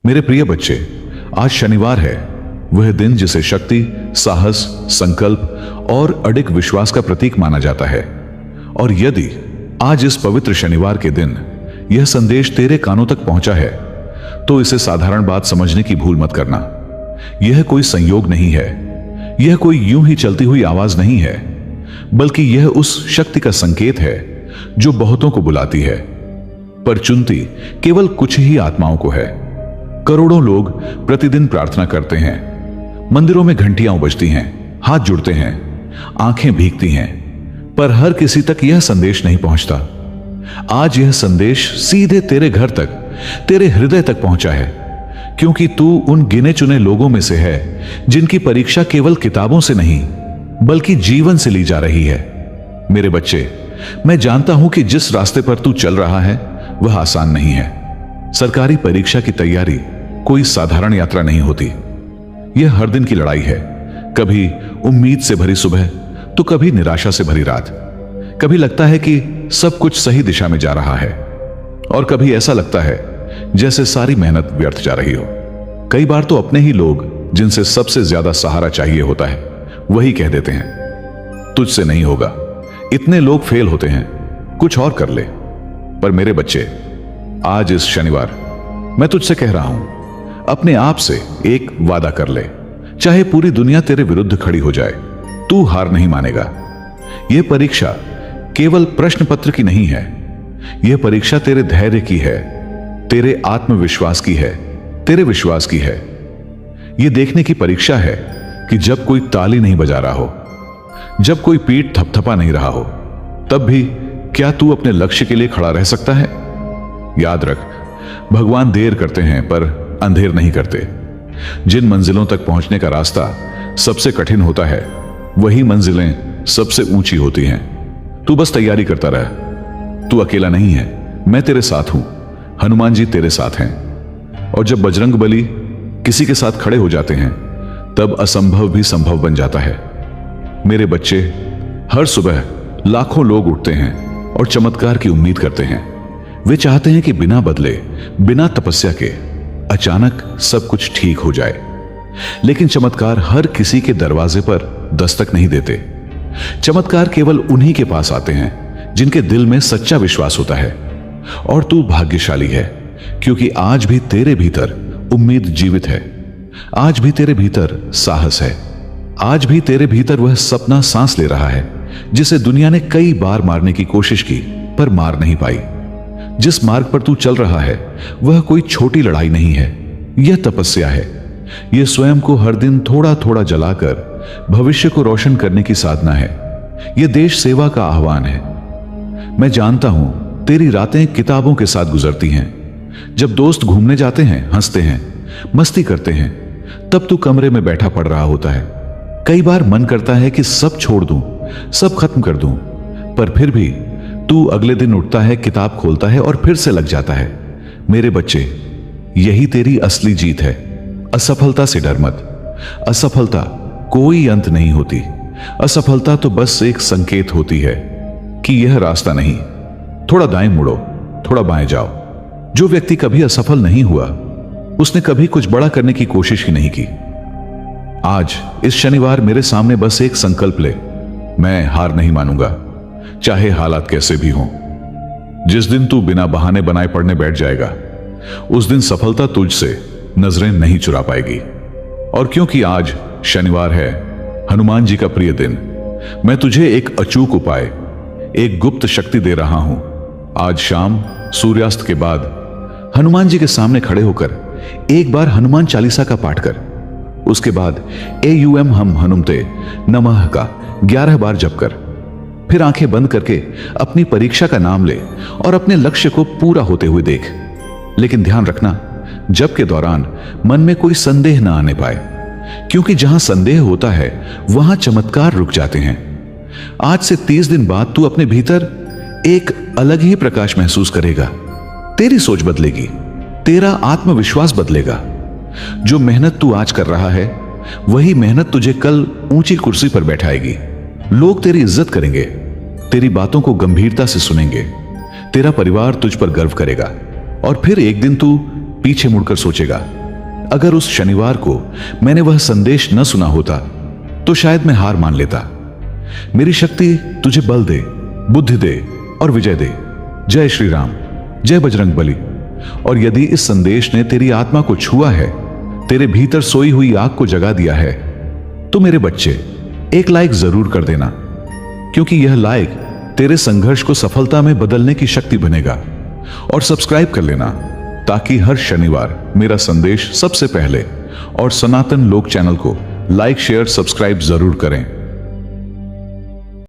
मेरे प्रिय बच्चे, आज शनिवार है, वह दिन जिसे शक्ति, साहस, संकल्प और अडिग विश्वास का प्रतीक माना जाता है। और यदि आज इस पवित्र शनिवार के दिन यह संदेश तेरे कानों तक पहुंचा है, तो इसे साधारण बात समझने की भूल मत करना। यह कोई संयोग नहीं है, यह कोई यूं ही चलती हुई आवाज नहीं है, बल्कि यह उस शक्ति का संकेत है जो बहुतों को बुलाती है, पर चुनती केवल कुछ ही आत्माओं को है। करोड़ों लोग प्रतिदिन प्रार्थना करते हैं, मंदिरों में घंटियां बजती हैं, हाथ जुड़ते हैं, आंखें भीगती हैं, पर हर किसी तक यह संदेश नहीं पहुंचता। आज यह संदेश सीधे तेरे घर तक, तेरे हृदय तक पहुंचा है, क्योंकि तू उन गिने चुने लोगों में से है जिनकी परीक्षा केवल किताबों से नहीं बल्कि जीवन से ली जा रही है। मेरे बच्चे, मैं जानता हूं कि जिस रास्ते पर तू चल रहा है वह आसान नहीं है। सरकारी परीक्षा की तैयारी कोई साधारण यात्रा नहीं होती। यह हर दिन की लड़ाई है, कभी उम्मीद से भरी सुबह तो कभी निराशा से भरी रात। कभी लगता है कि सब कुछ सही दिशा में जा रहा है और कभी ऐसा लगता है जैसे सारी मेहनत व्यर्थ जा रही हो। कई बार तो अपने ही लोग जिनसे सबसे ज्यादा सहारा चाहिए होता है वही कह देते हैं, तुझसे नहीं होगा, इतने लोग फेल होते हैं, कुछ और कर ले। पर मेरे बच्चे, आज इस शनिवार मैं तुझसे कह रहा हूं, अपने आप से एक वादा कर ले, चाहे पूरी दुनिया तेरे विरुद्ध खड़ी हो जाए, तू हार नहीं मानेगा। यह परीक्षा केवल प्रश्न पत्र की नहीं है, यह परीक्षा तेरे धैर्य की है, तेरे आत्मविश्वास की है, तेरे विश्वास की है। यह देखने की परीक्षा है कि जब कोई ताली नहीं बजा रहा हो, जब कोई पीठ थपथपा नहीं रहा हो, तब भी क्या तू अपने लक्ष्य के लिए खड़ा रह सकता है? याद रख, भगवान देर करते हैं पर अंधेर नहीं करते। जिन मंजिलों तक पहुंचने का रास्ता सबसे कठिन होता है, वही मंजिलें सबसे ऊंची होती हैं। तू बस तैयारी करता रह। तू अकेला नहीं है, मैं तेरे साथ हूं, हनुमान जी तेरे साथ हैं। और जब बजरंग बली किसी के साथ खड़े हो जाते हैं, तब असंभव भी संभव बन जाता है। मेरे बच्चे, हर सुबह लाखों लोग उठते हैं और चमत्कार की उम्मीद करते हैं। वे चाहते हैं कि बिना बदले, बिना तपस्या के अचानक सब कुछ ठीक हो जाए। लेकिन चमत्कार हर किसी के दरवाजे पर दस्तक नहीं देते। चमत्कार केवल उन्हीं के पास आते हैं जिनके दिल में सच्चा विश्वास होता है। और तू भाग्यशाली है, क्योंकि आज भी तेरे भीतर उम्मीद जीवित है, आज भी तेरे भीतर साहस है, आज भी तेरे भीतर वह सपना सांस ले रहा है जिसे दुनिया ने कई बार मारने की कोशिश की पर मार नहीं पाई। जिस मार्ग पर तू चल रहा है वह कोई छोटी लड़ाई नहीं है, यह तपस्या है। यह स्वयं को हर दिन थोड़ा थोड़ा जलाकर भविष्य को रोशन करने की साधना है। यह देश सेवा का आह्वान है। मैं जानता हूं तेरी रातें किताबों के साथ गुजरती हैं। जब दोस्त घूमने जाते हैं, हंसते हैं, मस्ती करते हैं, तब तू कमरे में बैठा पढ़ रहा होता है। कई बार मन करता है कि सब छोड़ दूं, सब खत्म कर दूं, पर फिर भी तू अगले दिन उठता है, किताब खोलता है और फिर से लग जाता है। मेरे बच्चे, यही तेरी असली जीत है। असफलता से डर मत। असफलता कोई अंत नहीं होती। असफलता तो बस एक संकेत होती है कि यह रास्ता नहीं। थोड़ा दाएं मुड़ो, थोड़ा बाएं जाओ। जो व्यक्ति कभी असफल नहीं हुआ, उसने कभी कुछ बड़ा करने की कोशिश ही नहीं की। आज इस शनिवार मेरे सामने बस एक संकल्प ले, मैं हार नहीं मानूंगा, चाहे हालात कैसे भी हों। जिस दिन तू बिना बहाने बनाए पढ़ने बैठ जाएगा, उस दिन सफलता तुझसे नजरें नहीं चुरा पाएगी। और क्योंकि आज शनिवार है, हनुमान जी का प्रिय दिन, मैं तुझे एक अचूक उपाय, एक गुप्त शक्ति दे रहा हूं। आज शाम सूर्यास्त के बाद हनुमान जी के सामने खड़े होकर एक बार हनुमान चालीसा का पाठ कर। उसके बाद AUM हम हनुमते नमः का 11 बार जप कर। फिर आंखें बंद करके अपनी परीक्षा का नाम ले और अपने लक्ष्य को पूरा होते हुए देख। लेकिन ध्यान रखना, जप के दौरान मन में कोई संदेह ना आने पाए, क्योंकि जहां संदेह होता है वहां चमत्कार रुक जाते हैं। आज से 30 दिन बाद तू अपने भीतर एक अलग ही प्रकाश महसूस करेगा। तेरी सोच बदलेगी, तेरा आत्मविश्वास बदलेगा। जो मेहनत तू आज कर रहा है, वही मेहनत तुझे कल ऊंची कुर्सी पर बैठाएगी। लोग तेरी इज्जत करेंगे, तेरी बातों को गंभीरता से सुनेंगे, तेरा परिवार तुझ पर गर्व करेगा। और फिर एक दिन तू पीछे मुड़कर सोचेगा, अगर उस शनिवार को मैंने वह संदेश न सुना होता तो शायद मैं हार मान लेता। मेरी शक्ति तुझे बल दे, बुद्धि दे और विजय दे। जय श्री राम, जय बजरंग बली। और यदि इस संदेश ने तेरी आत्मा को छुआ है, तेरे भीतर सोई हुई आग को जगा दिया है, तो मेरे बच्चे एक लाइक जरूर कर देना, क्योंकि यह लाइक तेरे संघर्ष को सफलता में बदलने की शक्ति बनेगा। और सब्सक्राइब कर लेना ताकि हर शनिवार मेरा संदेश सबसे पहले और सनातन लोक चैनल को लाइक, शेयर, सब्सक्राइब जरूर करें।